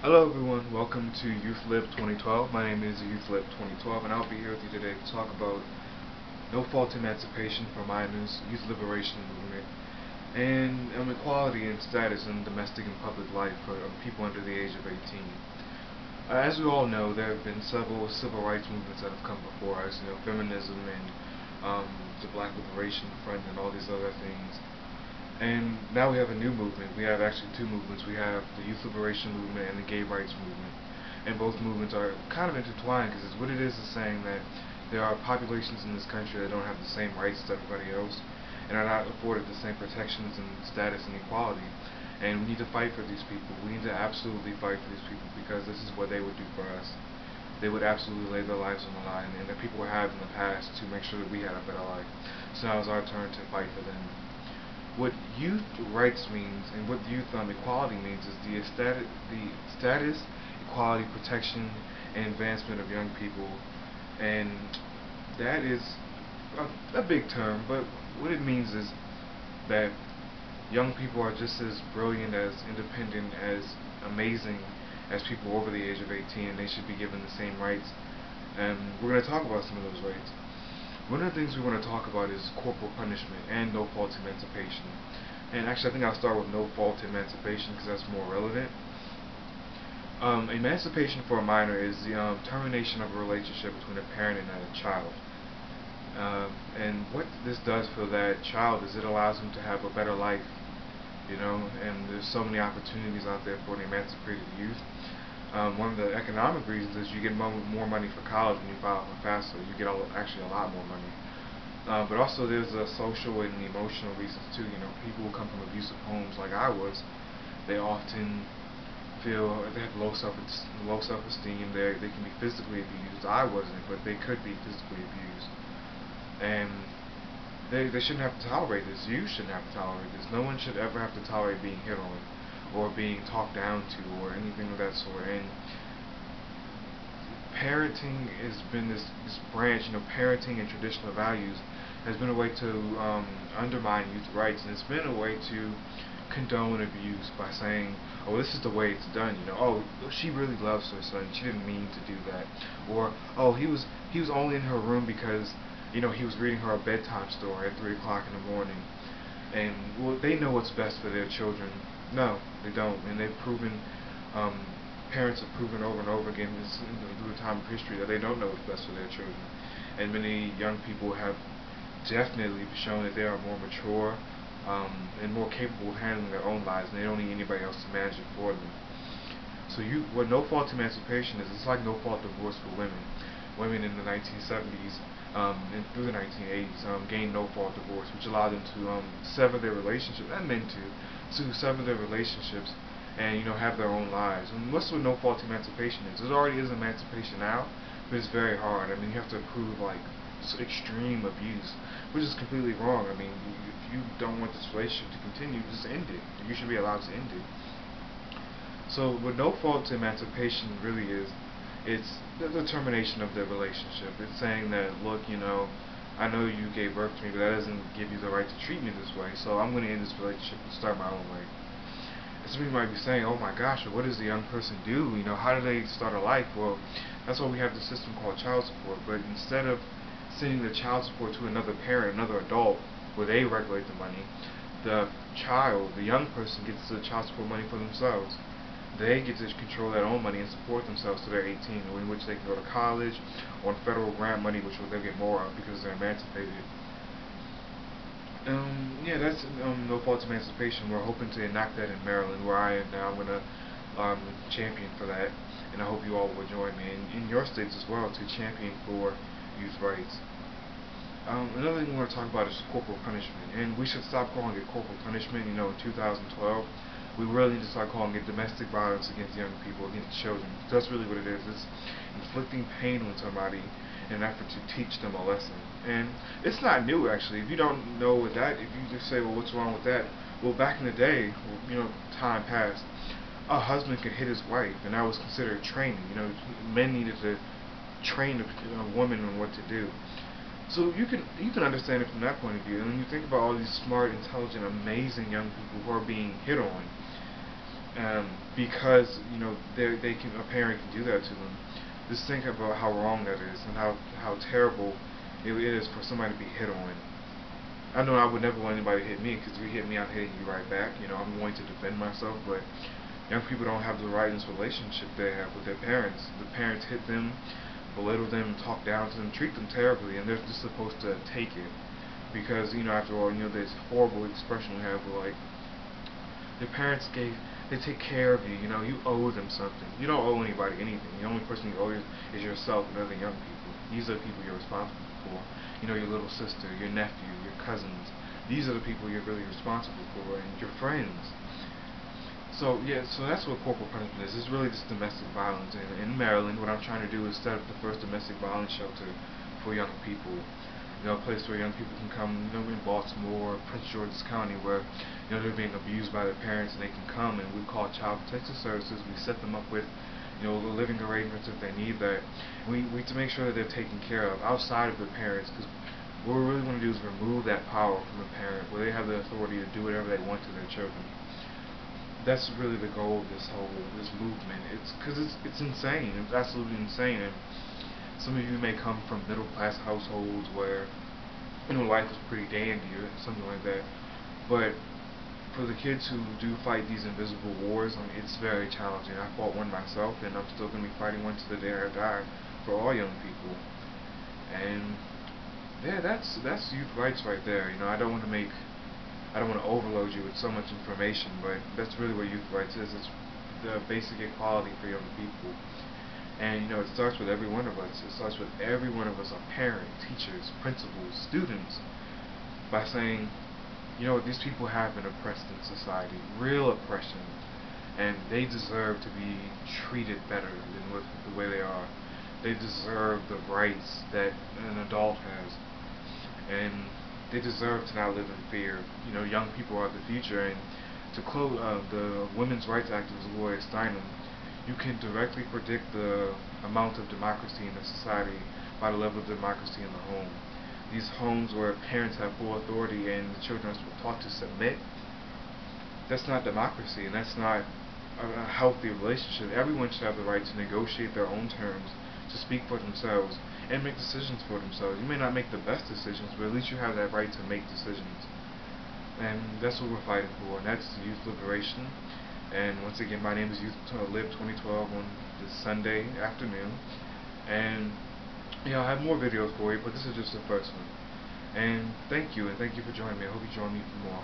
Hello everyone, welcome to Youth Lib 2012. My name is Youth Lib 2012 and I'll be here with you today to talk about no fault emancipation for minors, youth liberation movement, and equality in status in domestic and public life for people under the age of 18. As we all know, there have been several civil rights movements that have come before us, feminism and the Black Liberation Front and all these other things. And now we have a new movement. We have actually two movements. We have the Youth Liberation Movement and the Gay Rights Movement. And both movements are kind of intertwined because what it is saying that there are populations in this country that don't have the same rights as everybody else and are not afforded the same protections and status and equality. And we need to fight for these people. We need to absolutely fight for these people because this is what they would do for us. They would absolutely lay their lives on the line, and the people have in the past to make sure that we had a better life. So now it's our turn to fight for them. What youth rights means and what youth equality means is the status, equality, protection, and advancement of young people, and that is a big term, but what it means is that young people are just as brilliant, as independent, as amazing as people over the age of 18, and they should be given the same rights. And we're going to talk about some of those rights. One of the things we want to talk about is corporal punishment and no fault emancipation. And actually, I think I'll start with no fault emancipation because that's more relevant. Emancipation for a minor is the termination of a relationship between a parent and a child. And what this does for that child is it allows him to have a better life, and there's so many opportunities out there for the emancipated youth. One of the economic reasons is you get more money for college when you file for FAFSA. You get actually a lot more money. But also there's a social and emotional reasons too. People who come from abusive homes like I was, they often feel they have low self-esteem. They can be physically abused. I wasn't, but they could be physically abused, and they shouldn't have to tolerate this. You shouldn't have to tolerate this. No one should ever have to tolerate being hit on or being talked down to or anything of that sort. And parenting has been this branch, parenting and traditional values has been a way to undermine youth rights, and it's been a way to condone abuse by saying, oh, this is the way it's done, oh, she really loves her son, she didn't mean to do that, or oh, he was only in her room because he was reading her a bedtime story at 3 o'clock in the morning. And well, they know what's best for their children. No, they don't, and they've proven, parents have proven over and over again through the time of history that they don't know what's best for their children. And many young people have definitely shown that they are more mature and more capable of handling their own lives, and they don't need anybody else to manage it for them. So what no-fault emancipation is, it's like no-fault divorce for women. Women in the 1970s and through the 1980s gained no-fault divorce, which allowed them to sever their relationships, and men too, to sever their relationships and have their own lives. And what's what no-fault emancipation is? There already is emancipation now, but it's very hard. I mean, you have to prove like extreme abuse, which is completely wrong. I mean, if you don't want this relationship to continue, just end it. You should be allowed to end it. So what no fault emancipation really is, it's the termination of the relationship. It's saying that, look, I know you gave birth to me, but that doesn't give you the right to treat me this way, so I'm going to end this relationship and start my own way. And some people might be saying, oh my gosh, what does the young person do? How do they start a life? Well, that's why we have this system called child support. But instead of sending the child support to another parent, another adult, where they regulate the money, the child, the young person, gets the child support money for themselves. They get to control their own money and support themselves till they're 18, in which they can go to college, on federal grant money, which they'll get more of because they're emancipated. Yeah, that's no fault emancipation. We're hoping to enact that in Maryland, where I am now. I'm going to champion for that, and I hope you all will join me in your states as well to champion for youth rights. Another thing we want to talk about is corporal punishment, and we should stop calling it corporal punishment. In 2012, we really need to start calling it domestic violence against young people, against children. That's really what it is. It's inflicting pain on somebody in an effort to teach them a lesson. And it's not new, actually. If you don't know what that, if you just say, well, what's wrong with that? Well, back in the day, time passed, a husband could hit his wife, and that was considered training. Men needed to train a woman on what to do. So you can understand it from that point of view. And when you think about all these smart, intelligent, amazing young people who are being hit on, because a parent can do that to them. Just think about how wrong that is and how terrible it is for somebody to be hit on. I know I would never want anybody to hit me, because if you hit me, I'm hitting you right back. I'm going to defend myself, but young people don't have the right in this relationship they have with their parents. The parents hit them, belittle them, talk down to them, treat them terribly, and they're just supposed to take it. Because, after all, there's horrible expression we have where, like, your parents they take care of you, you owe them something. You don't owe anybody anything. The only person you owe is yourself and other young people. These are the people you're responsible for. Your little sister, your nephew, your cousins. These are the people you're really responsible for, and your friends. So yeah, so that's what corporal punishment is. It's really just domestic violence. And in Maryland, what I'm trying to do is set up the first domestic violence shelter for young people. A place where young people can come, in Baltimore, Prince George's County, where they're being abused by their parents, and they can come, and we call Child Protective Services. We set them up with living arrangements if they need that. We to make sure that they're taken care of outside of their parents, because what we really want to do is remove that power from the parent, where they have the authority to do whatever they want to their children. That's really the goal of this movement. It's insane. It's absolutely insane. And some of you may come from middle class households where life is pretty dandy or something like that. But for the kids who do fight these invisible wars, it's very challenging. I fought one myself, and I'm still going to be fighting one to the day I die for all young people. And yeah, that's youth rights right there. I don't want to overload you with so much information, but that's really what youth rights is. It's the basic equality for young people. And it starts with every one of us. It starts with every one of us, our parents, teachers, principals, students, by saying, these people have been oppressed in society, real oppression, and they deserve to be treated better than the way they are. They deserve the rights that an adult has, and they deserve to not live in fear. Young people are the future, and to quote the women's rights activist Gloria Steinem, you can directly predict the amount of democracy in a society by the level of democracy in the home. These homes where parents have full authority and the children are taught to submit, that's not democracy, and that's not a healthy relationship. Everyone should have the right to negotiate their own terms, to speak for themselves, and make decisions for themselves. You may not make the best decisions, but at least you have that right to make decisions. And that's what we're fighting for, and that's youth liberation. And once again, my name is Youth Live 2012 on this Sunday afternoon. And I'll have more videos for you, but this is just the first one. And thank you for joining me. I hope you join me for more.